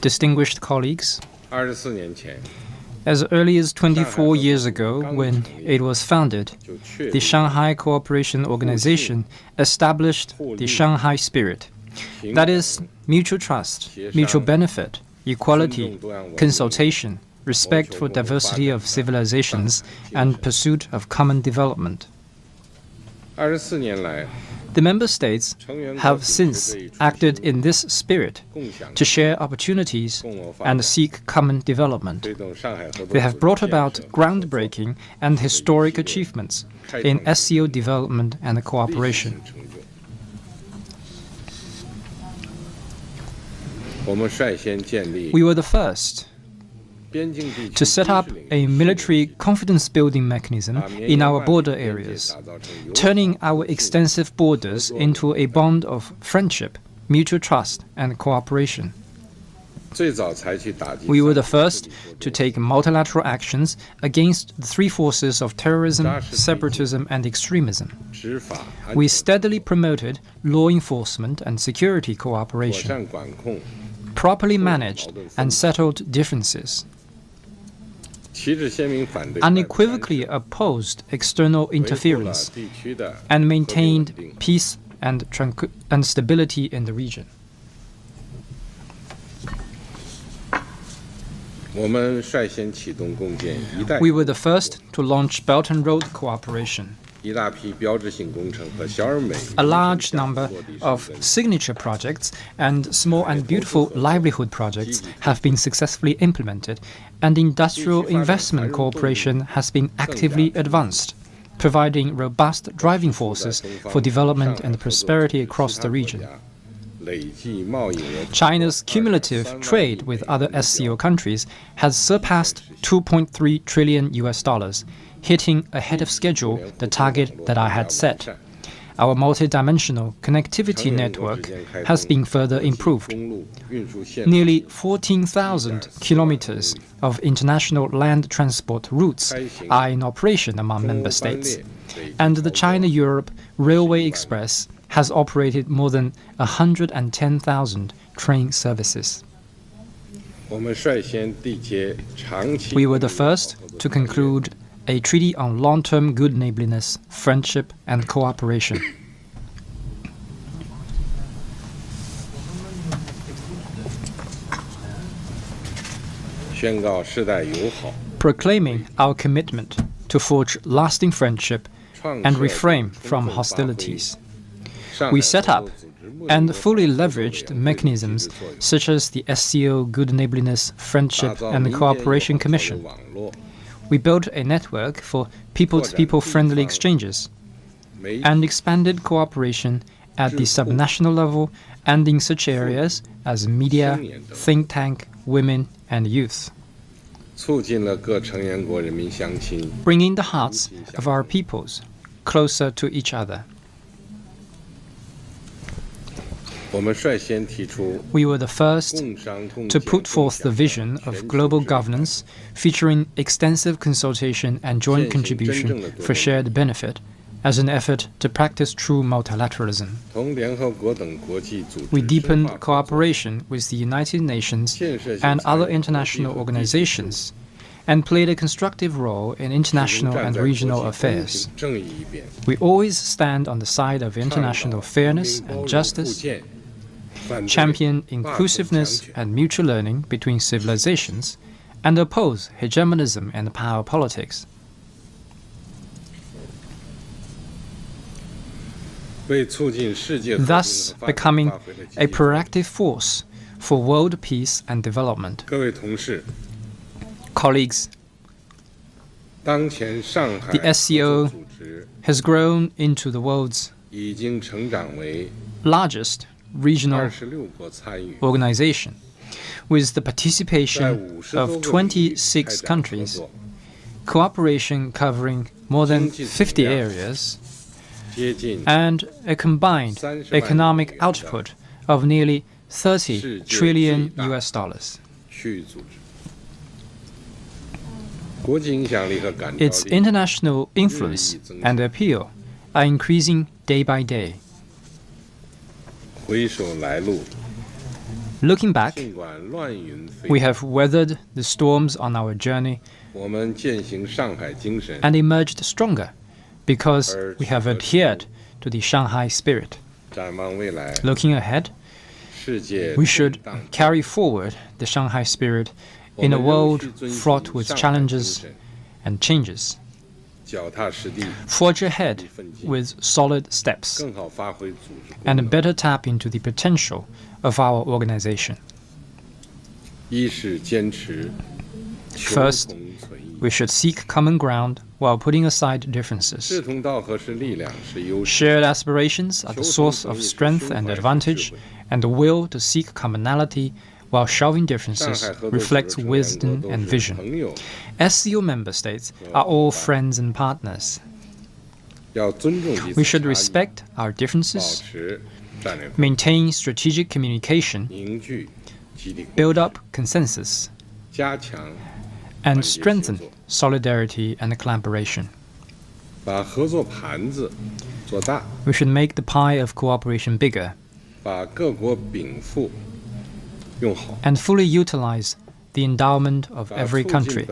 Distinguished colleagues, 24年前 as early as 24 years ago, when it was founded, the Shanghai Cooperation Organization established the Shanghai spirit. That is, mutual trust, mutual benefit, equality, consultation, respect for diversity of civilizations, and pursuit of common development. 24年来 The member states have since acted in this spirit to share opportunities and seek common development. They have brought about groundbreaking and historic achievements in SCO development and cooperation. We were the first to set up a military confidence-building mechanism in our border areas, turning our extensive borders into a bond of friendship, mutual trust, and cooperation. We were the first to take multilateral actions against the three forces of terrorism, separatism, and extremism. We steadily promoted law enforcement and security cooperation, properly managed and settled differences, unequivocally opposed external interference, and maintained peace and stability in the region. We were the first to launch Belt and Road cooperation. A large number of signature projects and small and beautiful livelihood projects have been successfully implemented, and industrial investment cooperation has been actively advanced, providing robust driving forces for development and prosperity across the region. China's cumulative trade with other SCO countries has surpassed $2.3 trillion, hitting ahead of schedule the target that I had set. Our multidimensional connectivity network has been further improved. Nearly 14,000 kilometers of international land transport routes are in operation among member states, and the China-Europe Railway Express has operated more than 110,000 train services. We were the first to conclude a treaty on long-term good neighborliness, friendship, and cooperation. Proclaiming our commitment to forge lasting friendship and refrain from hostilities. We set up and fully leveraged mechanisms such as the SCO Good Neighborliness, Friendship, and Cooperation Commission. We built a network for people-to-people friendly exchanges and expanded cooperation at the subnational level and in such areas as media, think tank, women, and youth, bringing the hearts of our peoples closer to each other. We were the first to put forth the vision of global governance featuring extensive consultation and joint contribution for shared benefit as an effort to practice true multilateralism. We deepened cooperation with the United Nations and other international organizations and played a constructive role in international and regional affairs. We always stand on the side of international fairness and justice, champion inclusiveness and mutual learning between civilizations, and oppose hegemonism and power politics. Thus becoming a proactive force for world peace and development. Colleagues, the SCO has grown into the world's largest regional organization, with the participation of 26 countries, cooperation covering more than 50 areas, and a combined economic output of nearly $30 trillion. Its international influence and appeal are increasing day by day. Looking back, we have weathered the storms on our journey and emerged stronger because we have adhered to the Shanghai spirit. Looking ahead, we should carry forward the Shanghai spirit in a world fraught with challenges and changes. Forge ahead with solid steps and better tap into the potential of our organization. First, we should seek common ground while putting aside differences. Shared aspirations are the source of strength and advantage, and the will to seek commonality while shelving differences reflects wisdom and vision. SCO member states are all friends and partners. We should respect our differences, maintain strategic communication, build up consensus, and strengthen solidarity and collaboration. We should make the pie of cooperation bigger and fully utilize the endowment of every country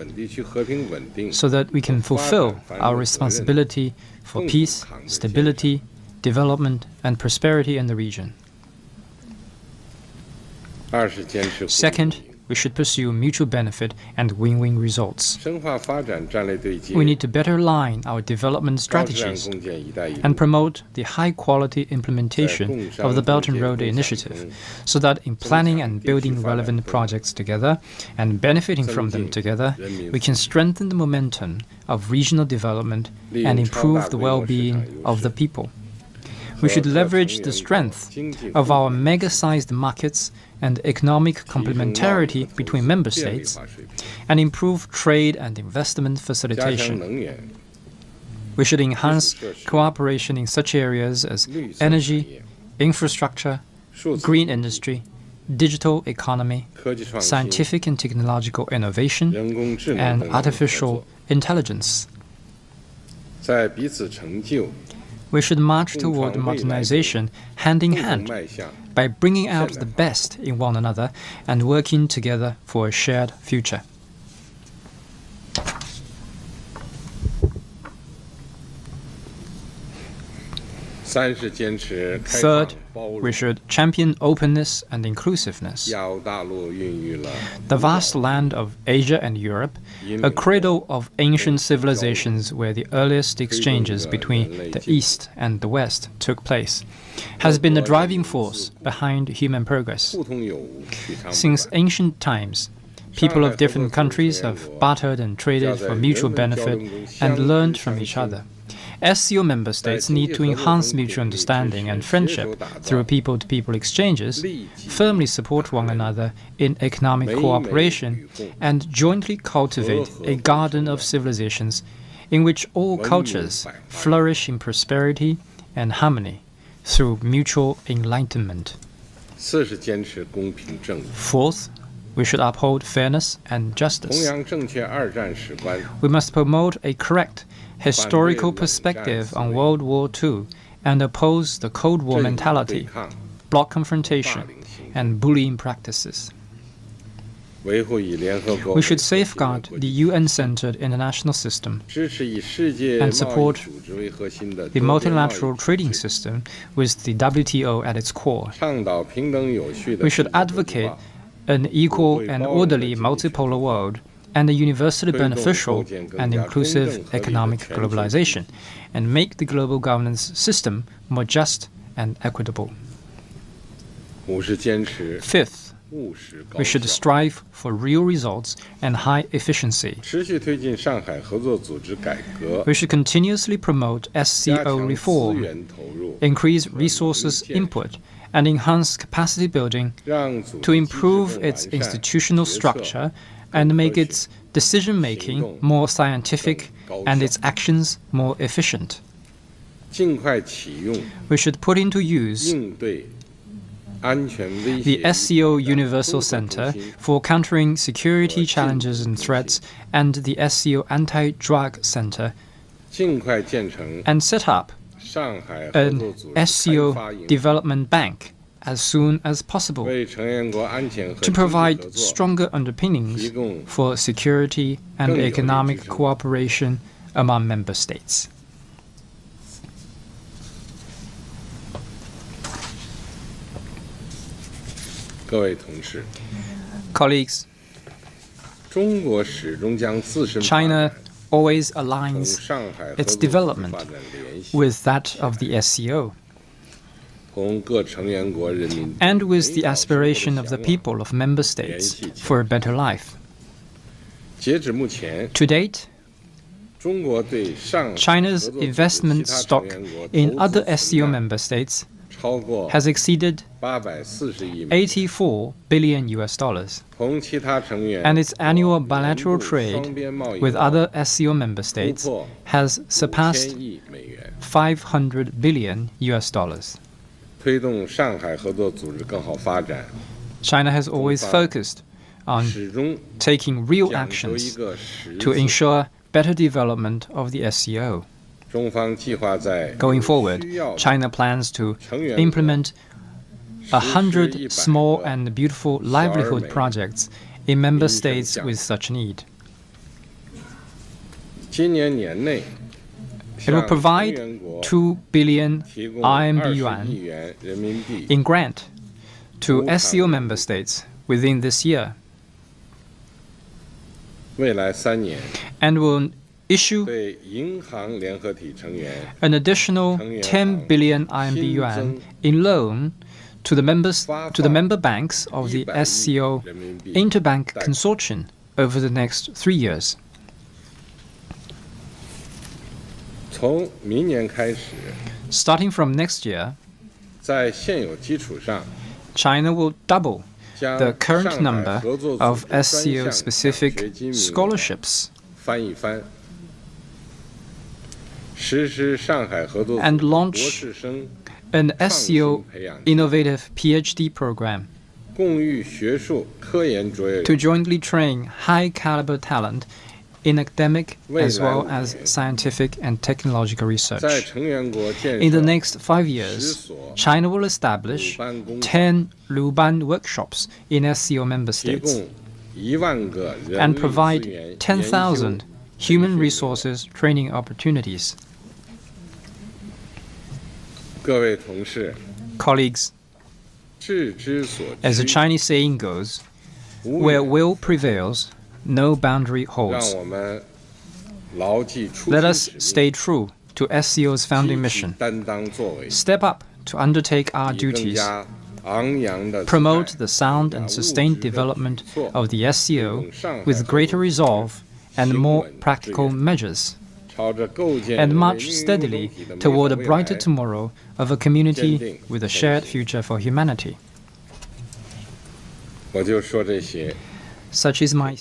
so that we can fulfill our responsibility for peace, stability, development, and prosperity in the region. Second, we should pursue mutual benefit and win-win results. We need to better align our development strategies and promote the high-quality implementation of the Belt and Road Initiative so that in planning and building relevant projects together and benefiting from them together, we can strengthen the momentum of regional development and improve the well-being of the people. We should leverage the strength of our mega-sized markets and economic complementarity between member states and improve trade and investment facilitation. We should enhance cooperation in such areas as energy, infrastructure, green industry, digital economy, scientific and technological innovation, and artificial intelligence. We should march toward modernization hand in hand by bringing out the best in one another and working together for a shared future. Third, we should champion openness and inclusiveness. The vast land of Asia and Europe, a cradle of ancient civilizations where the earliest exchanges between the East and the West took place, has been the driving force behind human progress. Since ancient times, people of different countries have bartered and traded for mutual benefit and learned from each other. SCO member states need to enhance mutual understanding and friendship through people-to-people exchanges, firmly support one another in economic cooperation, and jointly cultivate a garden of civilizations in which all cultures flourish in prosperity and harmony through mutual enlightenment. Fourth, we should uphold fairness and justice. We must promote a correct historical perspective on World War II and oppose the Cold War mentality, bloc confrontation, and bullying practices. We should safeguard the UN-centered international system and support the multilateral trading system with the WTO at its core. We should advocate an equal and orderly multipolar world and a universally beneficial and inclusive economic globalization, and make the global governance system more just and equitable. Fifth, we should strive for real results and high efficiency. We should continuously promote SCO reform, increase resources input, and enhance capacity building to improve its institutional structure and make its decision-making more scientific and its actions more efficient. We should put into use the SCO Universal Center for countering security challenges and threats and the SCO Anti-Drug Center and set up an SCO Development Bank as soon as possible 为成员国安全和 to 经济合 provide 作 stronger underpinnings 提供 for security and 更有力支 economic 撑。 cooperation among member states. 各位同事， Colleagues, 中国始终将自身发 China 展 always 同 aligns 上海合 its 作组织 development 发展联系， with that of the SCO 同各成员国人民 and with the 美好生活的 aspiration of the 向往 people of member states 联系起来。 for a better life. 截止目前， To date, 中国对上海 China's 合作组织 investment 其他 stock 成员国 in 投 other 资 SCO 总量 member states 超过 has exceeded 840亿美元， $84 billion, 同其他成员 and its annual 国 bilateral 年度 trade 双边贸易 with 额 other SCO member 突 states 破 has surpassed 5000亿美元， $500 billion. 推动上海合作组织更好发展， China has always focused on 始终 taking real 讲究一 actions 个实 to 字。 ensure better development of the SCO. 中方计划在 Going forward, 需要 China plans to 成员国 implement 100 100 small 个 and beautiful livelihood 12 projects in member 民生 states 项目。 with such need. 今年年内 It will 向 provide 成员国 2 billion 提供 RMB 20亿 yuan 元人民币 in grant to 无偿 SCO member states within this year, 未来3年 and will issue 对银行联合体成员 an additional 10 billion RMB yuan in loan to the member banks of the 100亿 SCO 人民币 Interbank 贷款 Consortium over the next 3 years. 从明年开始， Starting from next year, 在现有基础上， China will double 将 the current 上海 number 合作组 of 织专 SCO 项 specific 奖学金名额 scholarships 翻一番，实施上海合作组 and 织 launch 博士生 an 创 SCO 新培养计划 innovative PhD program 共育学术科研卓越 to 人 jointly train high caliber talent in academic as well as scientific and technological 在 research. 成员国建 In the 设 next 5 years, China will establish 10 Luban workshops in SCO member 提 states 供10000个人 and 力资 provide 源 10,000 human resources training opportunities. 各位同事， Colleagues, 志之所 as the 趋， Chinese saying goes, 无 where 远 will prevails, no boundary 让 holds. 我们牢记初 Let 心 us 使 stay true to SCO's 命， founding 积极 mission, 担当作为， step up to undertake our 以更 duties, 加昂扬的姿态 promote the sound 更加 and 务实 sustained 的 development 举措 of the SCO 推动上海 with 合 greater 作组织 resolve and 行 more 稳致 practical 远 measures, 朝着构建 and 人类 march 命运共 steadily 同体的美 toward 好 a 未 brighter 来 tomorrow of a community 坚定 with a 前 shared 行。 future for humanity. 我就说这些。 Such is my